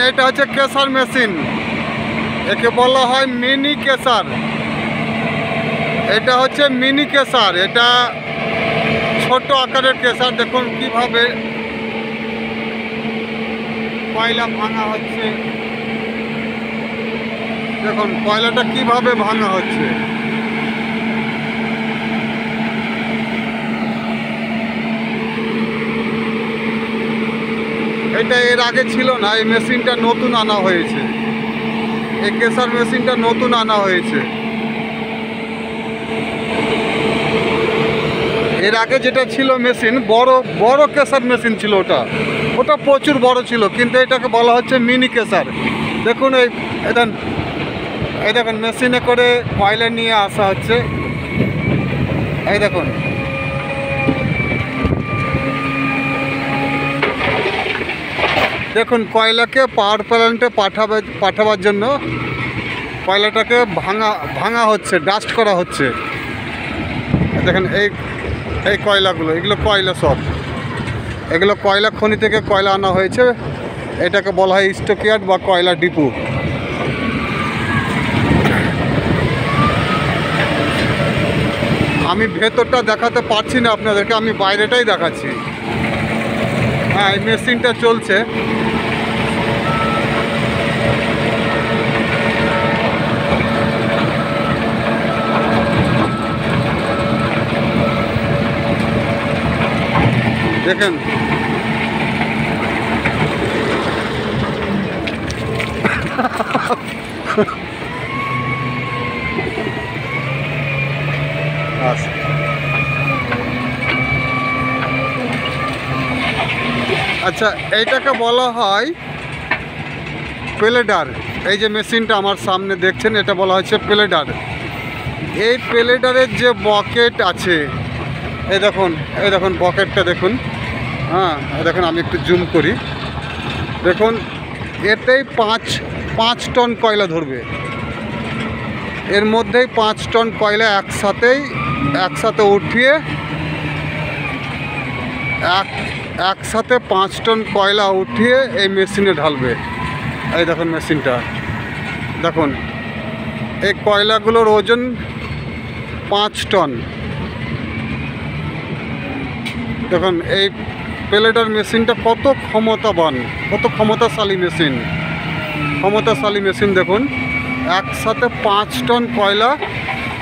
এটা হচ্ছে কেসার মেশিন, একে বলা হয় মিনি কেসার। এটা হচ্ছে মিনি কেসার, এটা ছোট আকারের কেসার। দেখুন কিভাবে কয়লা ভাঙা হচ্ছে, দেখুন কয়লাটা কিভাবে ভাঙা হচ্ছে। এটা এর আগে ছিল না, এই মেশিনটা নতুন আনা হয়েছে, এই কেসার মেশিনটা নতুন আনা হয়েছে। এর আগে যেটা ছিল মেশিন, বড় বড় কেসার মেশিন ছিল, ওটা প্রচুর বড় ছিল, কিন্তু এটাকে বলা হচ্ছে মিনি কেসার। দেখুন এই দেখুন মেশিনে করে কয়লা নিয়ে আসা হচ্ছে। এই দেখুন দেখুন কয়লাকে পাওয়ার প্ল্যান্টে পাঠাবার জন্য কয়লাটাকে ভাঙা হচ্ছে, ডাস্ট করা হচ্ছে। দেখেন এই কয়লাগুলো, এগুলো কয়লা, সব এগুলো কয়লা খনি থেকে কয়লা আনা হয়েছে। এটাকে বলা হয় স্টকইয়ার্ড বা কয়লা ডিপো। আমি ভেতরটা দেখাতে পারছি না আপনাদেরকে, আমি বাইরেটাই দেখাচ্ছি। হ্যাঁ, এই মেশিনটা চলছে। দেখেন আচ্ছা, এইটাকে বলা হয় প্লেডার। এই যে মেশিনটা আমার সামনে দেখছেন, এটা বলা হচ্ছে প্লেডার। এই প্লেডারের যে বকেট আছে, এই দেখুন বকেটটা দেখুন। হ্যাঁ, দেখুন আমি একটু জুম করি। দেখুন এতেই পাঁচ টন কয়লা ধরবে, এর মধ্যেই 5 টন কয়লা একসাথে উঠিয়ে একসাথে 5 টন কয়লা উঠিয়ে এই মেশিনে ঢালবে। এই দেখুন মেশিনটা, দেখুন এই কয়লাগুলোর ওজন 5 টন। দেখুন এই প্লেডার মেশিনটা কত ক্ষমতাশালী মেশিন। দেখুন একসাথে 5 টন কয়লা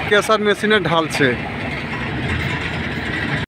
কেসার মেশিনে ঢালছে।